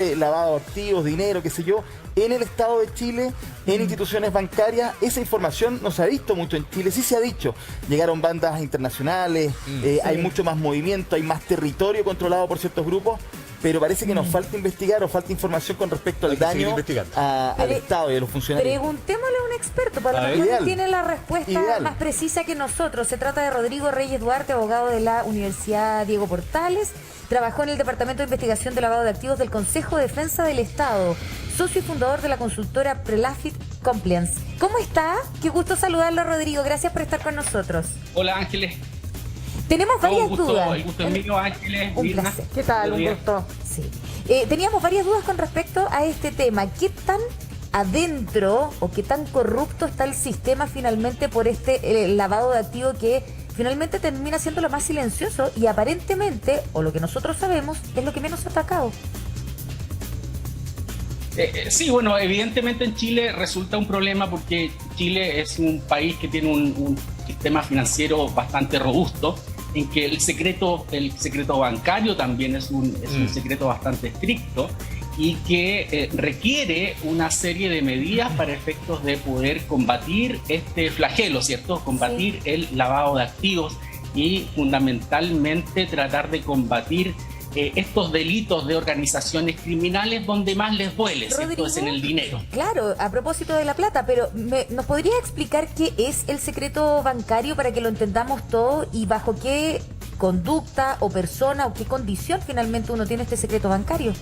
lavado de activos, dinero, qué sé yo, en el Estado de Chile, en instituciones bancarias. Esa información no se ha visto mucho en Chile, sí se ha dicho. Llegaron bandas internacionales, hay mucho más movimiento, hay más territorio controlado por ciertos grupos, pero parece que nos falta investigar o falta información con respecto al daño al Estado y a los funcionarios. Preguntémosle a un experto, para lo mejor tiene la respuesta más precisa que nosotros. Se trata de Rodrigo Reyes Duarte, abogado de la Universidad Diego Portales. Trabajó en el Departamento de Investigación de Lavado de Activos del Consejo de Defensa del Estado, socio y fundador de la consultora Prelafit Compliance. ¿Cómo está? Qué gusto saludarlo, Rodrigo. Gracias por estar con nosotros. Hola, Ángeles. Tenemos varias dudas. El gusto es mío, Ángeles. Un placer. ¿Qué tal? Un gusto. Sí. Teníamos varias dudas con respecto a este tema. ¿Qué tan adentro o qué tan corrupto está el sistema finalmente por este lavado de activos que finalmente termina siendo lo más silencioso y aparentemente, o lo que nosotros sabemos, es lo que menos ha atacado? Sí, bueno, evidentemente en Chile resulta un problema porque Chile es un país que tiene un sistema financiero bastante robusto, en que el secreto bancario también es un secreto bastante estricto y que requiere una serie de medidas para efectos de poder combatir este flagelo, ¿cierto? Combatir el lavado de activos y fundamentalmente tratar de combatir estos delitos de organizaciones criminales donde más les duele, ¿cierto? Es en el dinero. Claro, a propósito de la plata, pero ¿nos podría explicar qué es el secreto bancario para que lo entendamos todo y bajo qué conducta o persona o qué condición finalmente uno tiene este secreto bancario?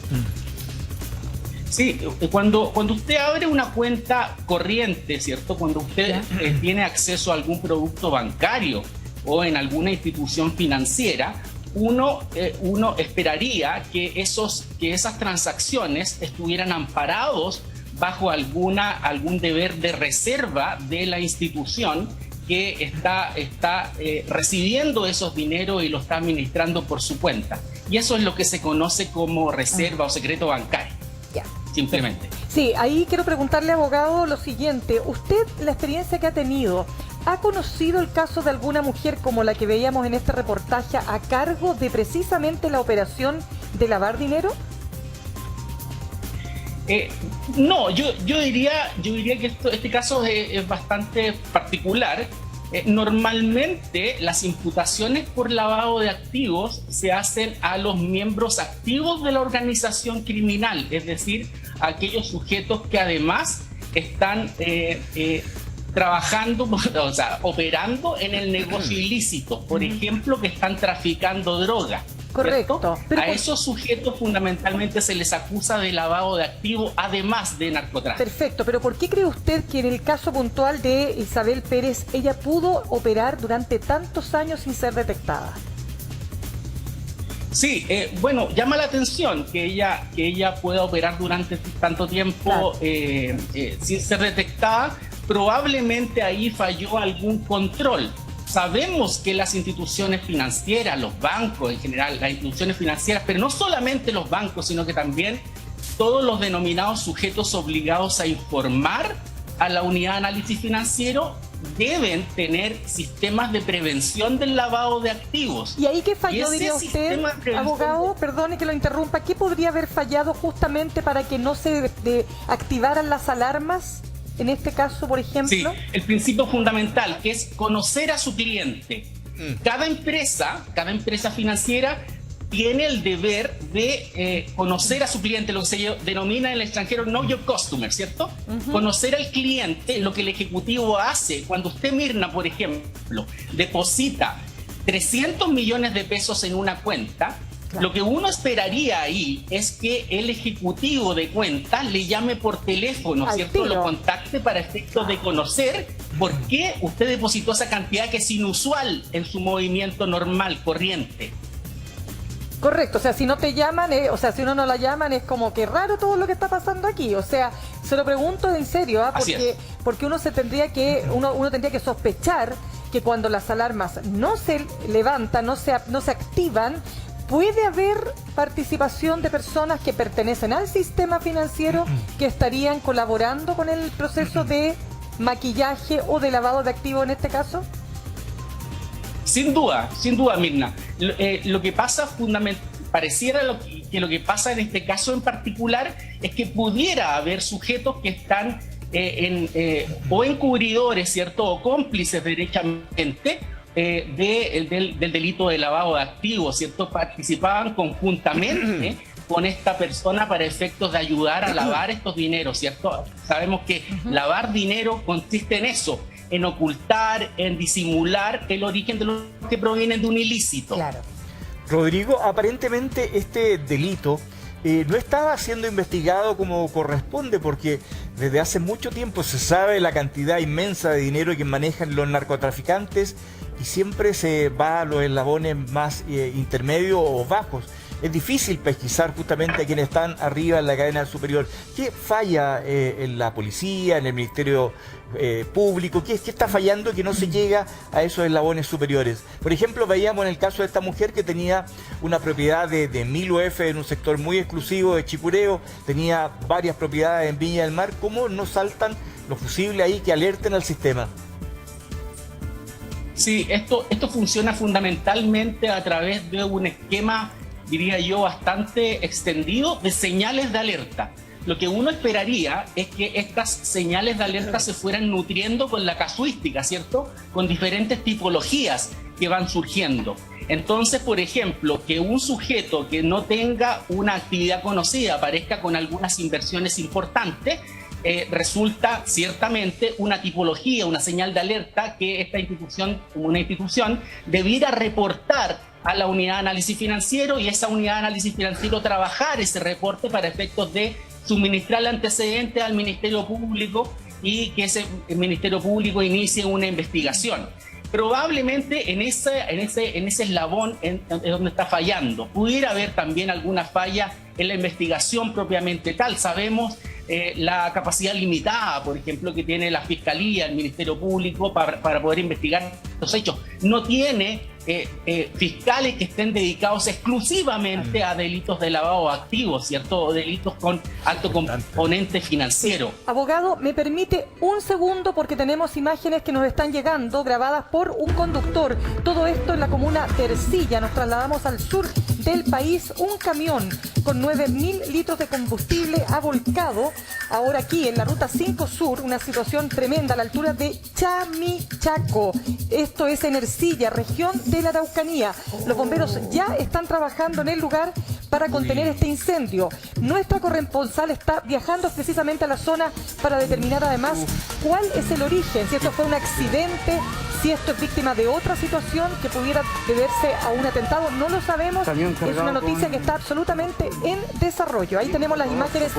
Sí, cuando usted abre una cuenta corriente, ¿cierto? Cuando usted tiene acceso a algún producto bancario o en alguna institución financiera, uno esperaría que esas transacciones estuvieran amparados bajo algún deber de reserva de la institución que está recibiendo esos dineros y lo está administrando por su cuenta. Y eso es lo que se conoce como reserva o secreto bancario. Ya. Simplemente. Sí, ahí quiero preguntarle, abogado, lo siguiente. Usted, la experiencia que ha tenido, ¿ha conocido el caso de alguna mujer como la que veíamos en este reportaje a cargo de precisamente la operación de lavar dinero? No, yo diría que este caso es bastante particular. Normalmente las imputaciones por lavado de activos se hacen a los miembros activos de la organización criminal, es decir, a aquellos sujetos que además están trabajando, o sea, operando en el negocio ilícito, por ejemplo, que están traficando droga. Correcto. A esos sujetos fundamentalmente se les acusa de lavado de activos, además de narcotráfico. Perfecto, pero ¿por qué cree usted que en el caso puntual de Isabel Pérez, ella pudo operar durante tantos años sin ser detectada? Sí, bueno, llama la atención que ella pueda operar durante tanto tiempo sin ser detectada. Probablemente ahí falló algún control. Sabemos que las instituciones financieras, los bancos en general, las instituciones financieras, pero no solamente los bancos, sino que también todos los denominados sujetos obligados a informar a la unidad de análisis financiero, deben tener sistemas de prevención del lavado de activos. ¿Y ahí qué falló, diría usted, abogado? Perdone que lo interrumpa. ¿Qué podría haber fallado justamente para que no se activaran las alarmas? En este caso, por ejemplo. Sí, el principio fundamental, que es conocer a su cliente. Cada empresa financiera tiene el deber de conocer a su cliente, lo que se denomina en el extranjero Know Your Customer, ¿cierto? Conocer al cliente, lo que el ejecutivo hace. Cuando usted, Mirna, por ejemplo, deposita 300 millones de pesos en una cuenta, lo que uno esperaría ahí es que el ejecutivo de cuenta le llame por teléfono, ¿cierto? Lo contacte para efectos de conocer por qué usted depositó esa cantidad que es inusual en su movimiento normal, corriente. Correcto, o sea, si no te llaman, si uno no la llaman, es como que raro todo lo que está pasando aquí. O sea, se lo pregunto en serio, porque uno tendría que sospechar que cuando las alarmas no se levantan, no se activan, puede haber participación de personas que pertenecen al sistema financiero que estarían colaborando con el proceso de maquillaje o de lavado de activos en este caso. Sin duda, Mirna. Lo que pasa pareciera que lo que pasa en este caso en particular es que pudiera haber sujetos que están o encubridores, ¿cierto?, o cómplices derechamente del delito de lavado de activos, ¿cierto? Participaban conjuntamente con esta persona para efectos de ayudar a lavar estos dineros, ¿cierto? Sabemos que lavar dinero consiste en eso, en ocultar, en disimular el origen de los que provienen de un ilícito. Claro. Rodrigo, aparentemente este delito no estaba siendo investigado como corresponde, porque desde hace mucho tiempo se sabe la cantidad inmensa de dinero que manejan los narcotraficantes y siempre se va a los eslabones más intermedios o bajos. Es difícil pesquisar justamente a quienes están arriba en la cadena superior. ¿Qué falla en la policía, en el Ministerio Público? ¿Qué está fallando que no se llega a esos eslabones superiores? Por ejemplo, veíamos en el caso de esta mujer que tenía una propiedad de 1000 UF en un sector muy exclusivo de Chicureo, tenía varias propiedades en Viña del Mar. ¿Cómo no saltan los fusibles ahí que alerten al sistema? Sí, esto funciona fundamentalmente a través de un esquema, diría yo, bastante extendido de señales de alerta. Lo que uno esperaría es que estas señales de alerta se fueran nutriendo con la casuística, ¿cierto? Con diferentes tipologías que van surgiendo. Entonces, por ejemplo, que un sujeto que no tenga una actividad conocida aparezca con algunas inversiones importantes, resulta ciertamente una tipología, una señal de alerta que esta institución, como una institución, debiera reportar a la unidad de análisis financiero y esa unidad de análisis financiero trabajar ese reporte para efectos de suministrar el antecedente al Ministerio Público y que ese Ministerio Público inicie una investigación. Probablemente en ese eslabón es donde está fallando. Pudiera haber también alguna falla en la investigación propiamente tal. Sabemos la capacidad limitada, por ejemplo, que tiene la Fiscalía, el Ministerio Público para poder investigar los hechos. No tiene fiscales que estén dedicados exclusivamente a delitos de lavado de activos, ¿cierto? O delitos con alto componente financiero. Abogado, ¿me permite un segundo? Porque tenemos imágenes que nos están llegando, grabadas por un conductor. Todo esto en la comuna de Ercilla. Nos trasladamos al sur del país. Un camión con 9.000 litros de combustible ha volcado ahora aquí en la ruta 5 Sur, una situación tremenda a la altura de Chamichaco. Esto es en Ercilla, región de la Araucanía. Los bomberos ya están trabajando en el lugar para contener este incendio. Nuestra corresponsal está viajando precisamente a la zona para determinar además cuál es el origen, si esto fue un accidente, si esto es víctima de otra situación que pudiera deberse a un atentado. No lo sabemos, es una noticia que está absolutamente en desarrollo. Ahí tenemos las imágenes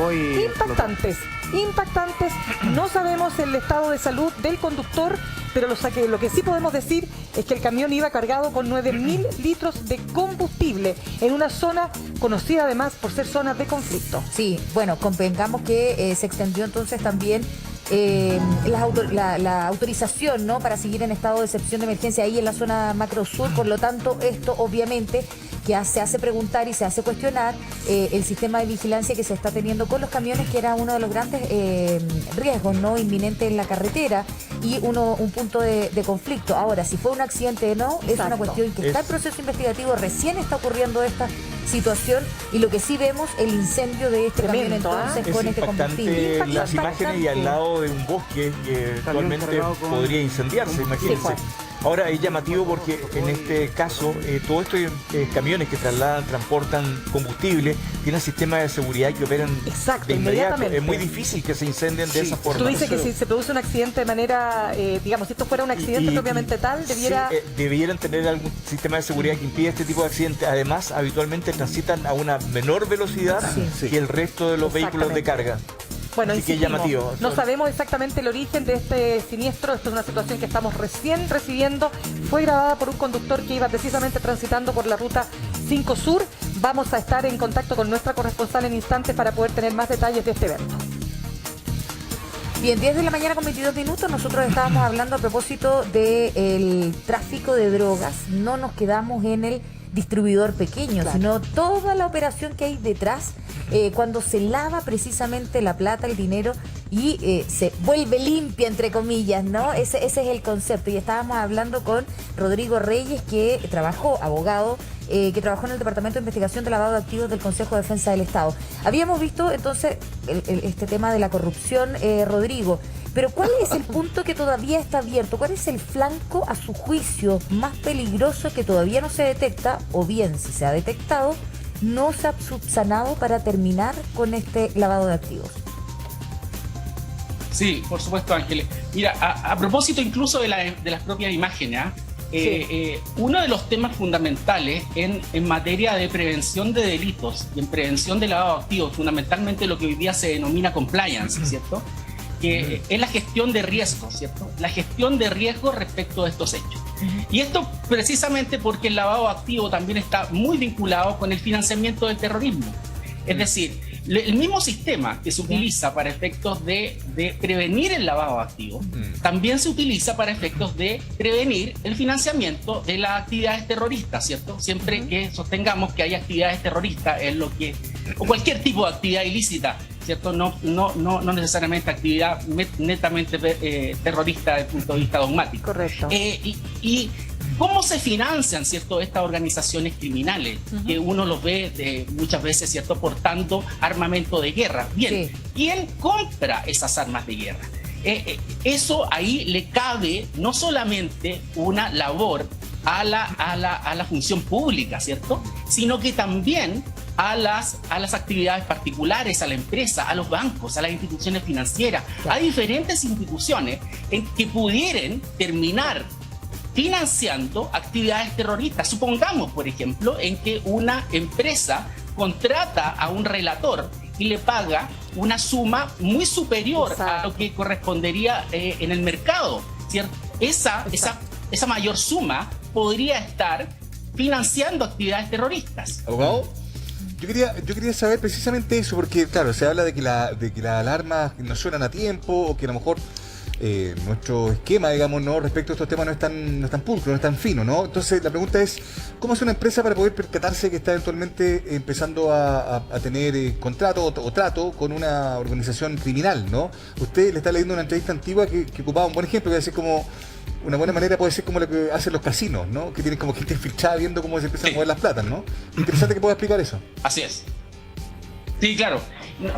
impactantes. No sabemos el estado de salud del conductor, pero lo que sí podemos decir es que el camión iba cargado con 9.000 litros de combustible en una zona conocida además por ser zonas de conflicto. Sí, bueno, convengamos que se extendió entonces también la autorización, ¿no?, para seguir en estado de excepción de emergencia ahí en la zona macro sur. Por lo tanto, esto obviamente que se hace preguntar y se hace cuestionar el sistema de vigilancia que se está teniendo con los camiones, que era uno de los grandes riesgos, ¿no?, inminentes en la carretera y un punto de conflicto. Ahora, si fue un accidente o no, es una cuestión que está en proceso investigativo, recién está ocurriendo esta situación, y lo que sí vemos, el incendio de este camión entonces con este combustible. Las imágenes y al lado de un bosque que actualmente podría incendiarse, imagínense. Ahora es llamativo porque en este caso todos estos camiones que transportan combustible tienen sistemas de seguridad que operan de inmediato. Es muy difícil que se incendien de esa forma. Tú dices que si se produce un accidente de manera, digamos, si esto fuera un accidente propiamente tal, debieran tener algún sistema de seguridad que impida este tipo de accidentes. Además, habitualmente transitan a una menor velocidad que el resto de los vehículos de carga. Bueno, no sabemos exactamente el origen de este siniestro. Esto es una situación que estamos recién recibiendo. Fue grabada por un conductor que iba precisamente transitando por la ruta 5 Sur. Vamos a estar en contacto con nuestra corresponsal en instantes para poder tener más detalles de este evento. Bien, 10 de la mañana con 22 minutos. Nosotros estábamos hablando a propósito del tráfico de drogas. No nos quedamos en el distribuidor pequeño, sino toda la operación que hay detrás, cuando se lava precisamente la plata, el dinero, y se vuelve limpia, entre comillas, ¿no? Ese es el concepto. Y estábamos hablando con Rodrigo Reyes, que trabajó abogado que trabajó en el Departamento de Investigación de Lavado de Activos del Consejo de Defensa del Estado. Habíamos visto entonces este tema de la corrupción, Rodrigo, pero ¿cuál es el punto que todavía está abierto? ¿Cuál es el flanco, a su juicio, más peligroso que todavía no se detecta, o bien, si se ha detectado, no se ha subsanado para terminar con este lavado de activos? Sí, por supuesto, Ángeles. Mira, a propósito incluso de las propias imágenes, uno de los temas fundamentales en materia de prevención de delitos y en prevención de lavado de activos, fundamentalmente lo que hoy día se denomina compliance, ¿cierto? Que es la gestión de riesgos, ¿cierto? La gestión de riesgos respecto a estos hechos. Y esto precisamente porque el lavado de activos también está muy vinculado con el financiamiento del terrorismo. Es decir, el mismo sistema que se utiliza para efectos de prevenir el lavado de activos, también se utiliza para efectos de prevenir el financiamiento de las actividades terroristas, ¿cierto? Siempre que sostengamos que hay actividades terroristas en lo que, o cualquier tipo de actividad ilícita, ¿cierto? No necesariamente actividad netamente terrorista desde el punto de vista dogmático. Correcto. Y ¿cómo se financian, cierto, estas organizaciones criminales? Que uno los ve muchas veces, ¿cierto?, portando armamento de guerra. Bien, ¿quién compra esas armas de guerra? Eso ahí le cabe no solamente una labor a la función pública, ¿cierto?, sino que también a las actividades particulares, a la empresa, a los bancos, a las instituciones financieras, a diferentes instituciones en que pudieran terminar financiando actividades terroristas. Supongamos, por ejemplo, en que una empresa contrata a un relator y le paga una suma muy superior a lo que correspondería en el mercado, ¿cierto? Esa mayor suma podría estar financiando actividades terroristas. ¿Abogado? Yo quería saber precisamente eso, porque claro, se habla de que las alarmas no suenan a tiempo, o que a lo mejor nuestro esquema, digamos, ¿no?, respecto a estos temas no es tan pulcro, no es tan fino, ¿no? Entonces la pregunta es, ¿cómo hace una empresa para poder percatarse que está eventualmente empezando a tener contrato o trato con una organización criminal, ¿no? Usted le está leyendo una entrevista antigua que ocupaba un buen ejemplo, que es como una buena manera puede ser como lo que hacen los casinos, ¿no? Que tienen como gente infiltrada viendo cómo se empiezan a mover las platas, ¿no? Interesante que pueda explicar eso. Así es. Sí, claro.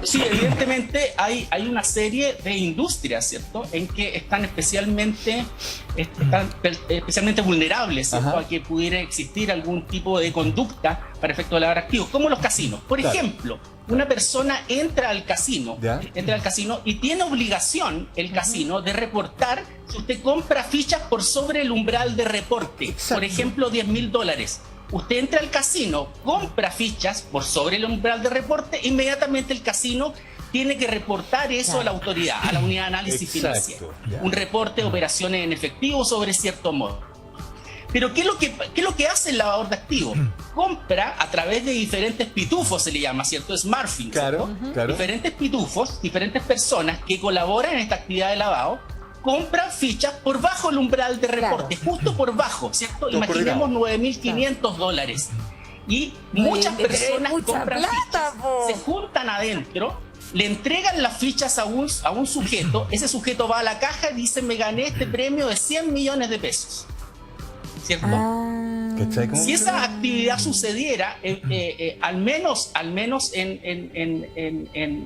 Sí, evidentemente hay una serie de industrias, ¿cierto?, en que están especialmente vulnerables, ¿cierto?, a que pudiera existir algún tipo de conducta para efecto de lavar activos, como los casinos. Por ejemplo, una persona entra al casino y tiene obligación el casino de reportar si usted compra fichas por sobre el umbral de reporte. Exacto. Por ejemplo, $10.000. Usted entra al casino, compra fichas por sobre el umbral de reporte, inmediatamente el casino tiene que reportar eso a la autoridad, a la unidad de análisis financiero. Un reporte de operaciones en efectivo sobre cierto modo. Pero ¿qué es lo que hace el lavador de activos? Compra a través de diferentes pitufos, se le llama, ¿cierto? Smartphone. Claro. Diferentes pitufos, diferentes personas que colaboran en esta actividad de lavado, compran fichas por bajo el umbral de reporte, justo por bajo, ¿cierto? Imaginemos $9.500. Y muchas personas compran fichas, se juntan adentro, le entregan las fichas a un sujeto, ese sujeto va a la caja y dice: me gané este premio de 100 millones de pesos. ¿Cierto? Si esa actividad sucediera, al menos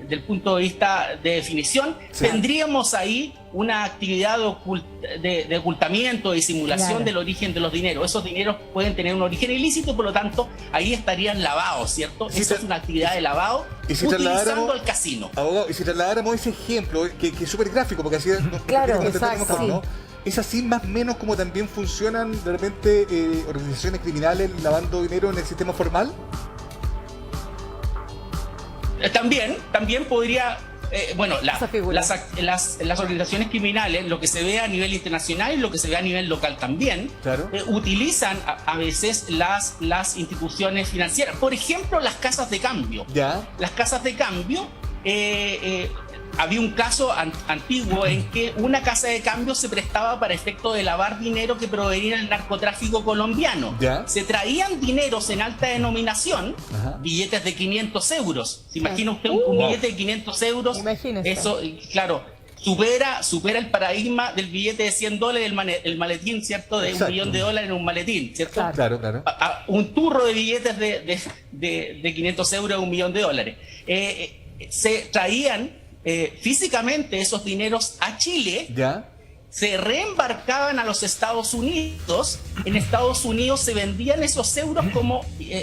del punto de vista de definición, tendríamos ahí una actividad de ocultamiento, de simulación del origen de los dineros. Esos dineros pueden tener un origen ilícito y por lo tanto ahí estarían lavados, ¿cierto? Eso es una actividad de lavado utilizando el casino. Abogado, y si trasladáramos ese ejemplo, que es súper gráfico, porque así ¿no? ¿Es así más o menos como también funcionan de repente organizaciones criminales lavando dinero en el sistema formal? También podría... las organizaciones criminales, lo que se ve a nivel internacional y lo que se ve a nivel local también, utilizan a veces las instituciones financieras. Por ejemplo, las casas de cambio. Las casas de cambio... había un caso antiguo en que una casa de cambio se prestaba para efecto de lavar dinero que provenía del narcotráfico colombiano. Se traían dineros en alta denominación, billetes de 500 euros. ¿Se imagina usted un billete de 500 euros? Imagínese. Eso, claro, supera el paradigma del billete de $100, el maletín, ¿cierto? De Exacto. $1 millón en un maletín, ¿cierto? Claro, claro. Un turro de billetes de 500 euros a $1 millón. Se traían físicamente esos dineros a Chile, ¿Ya? se reembarcaban a los Estados Unidos. En Estados Unidos se vendían esos euros como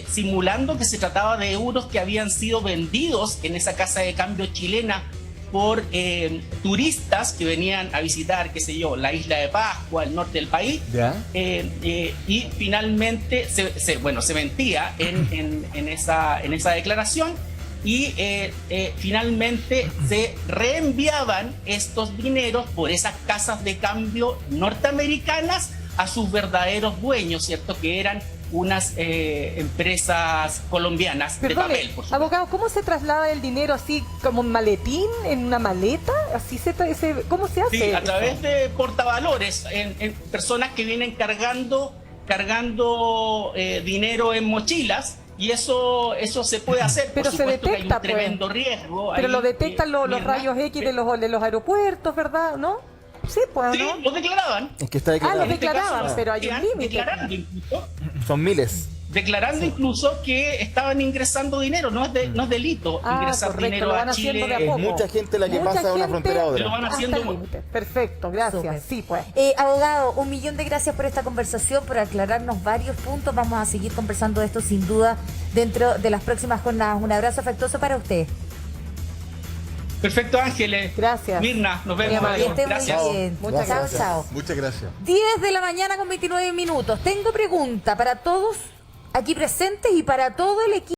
simulando que se trataba de euros que habían sido vendidos en esa casa de cambio chilena por turistas que venían a visitar, qué sé yo, la isla de Pascua, el norte del país. ¿Ya? Y finalmente se mentía en esa declaración y finalmente se reenviaban estos dineros por esas casas de cambio norteamericanas a sus verdaderos dueños, ¿cierto? Que eran unas empresas colombianas de papel, por supuesto. Abogado, ¿cómo se traslada el dinero así como en maletín, en una maleta? Así ¿cómo se hace? Sí, a través de portavalores, en personas que vienen cargando dinero en mochilas. Y eso se puede hacer, pero por supuesto, se detecta, que hay un tremendo riesgo. Pero ahí, lo detectan los rayos X de los aeropuertos, ¿verdad? ¿No? Sí, pues, Sí, ¿no? lo declaraban. Es que está declarado. Los declaraban, pero hay un límite. Declarando incluso, Son miles. incluso que estaban ingresando dinero, no es delito ingresar correcto, dinero lo van a haciendo Chile. de a Es poco. mucha gente la que Mucha pasa de una gente frontera a Lo otra. van hasta haciendo. el límite. Perfecto, gracias. Súper. Sí, pues. Abogado, 1.000.000 de gracias por esta conversación, por aclararnos varios puntos. Vamos a seguir conversando de esto sin duda dentro de las próximas jornadas. Un abrazo afectuoso para usted. Perfecto, Ángeles. Gracias. Mirna, nos Muy vemos. amable. Que esté muy Gracias. bien. Muchas Chao, gracias. chao. Muchas gracias. 10 de la mañana con 29 minutos. Tengo pregunta para todos aquí presentes y para todo el equipo.